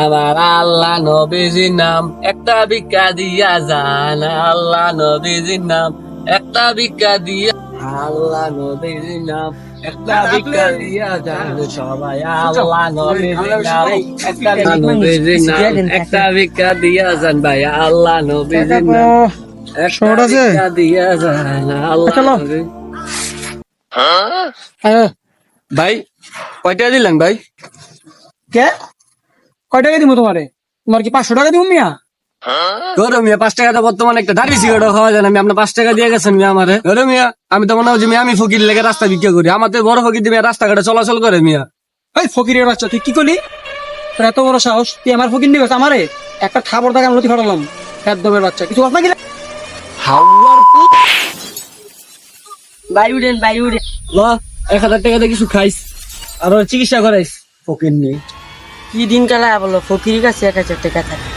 আমার আল্লাহ নবীজির নাম একটা ভিক্ষা দিয়া যান, আল্লাহ নবীজির নাম একটা ভিক্ষা দিয়া, আল্লাহ নবীজির নাম একটা ভিক্ষা দিয়া যান সবাই, আল্লাহ নবীজির নাম একটা নবীজির নাম একটা ভিক্ষা দিয়া যান ভাই, আল্লাহ নবীজির নাম একটা ভিক্ষা দিয়া যান, আল্লাহ নবী। ভাই কয়টা দিলেন ভাই? কে কয় টাকা দিব তোমারে? তোমার কি 500 টাকা দিব মিয়া? ধরো মিয়া 5 টাকা তো বর্তমানে একটা ধারি সিগারেট খাওয়া যায় না। আমি আপনার 5 টাকা দিয়ে গেছেন মিয়া আমারে। ধরো মিয়া আমি তো মনে হচ্ছে মিয়া আমি ফকির লেগে রাস্তা ভিক্ষা করি, আমার তো বড় ফকির দিয়ে রাস্তাঘাটে চলাচল করে মিয়া। এই ফকিরের বাচ্চা তুই কি করলি? তোর এত বড় সাহস, তুই আমার ফকির নিবে আমারে? একটা থাবর টাকা নথি ফাটালাম, একদমের বাচ্চা কিছু কথা কি? হাওয়ার পুত বাড়ি উঠেন, বাড়ি উঠেন। ল 1000 টাকা দিয়ে কিছু খাইস আর ওর চিকিৎসা করাইস ফকির নেই। কি দিন কালা বলো, ফকির কাছে 1000 টাকা থাকে।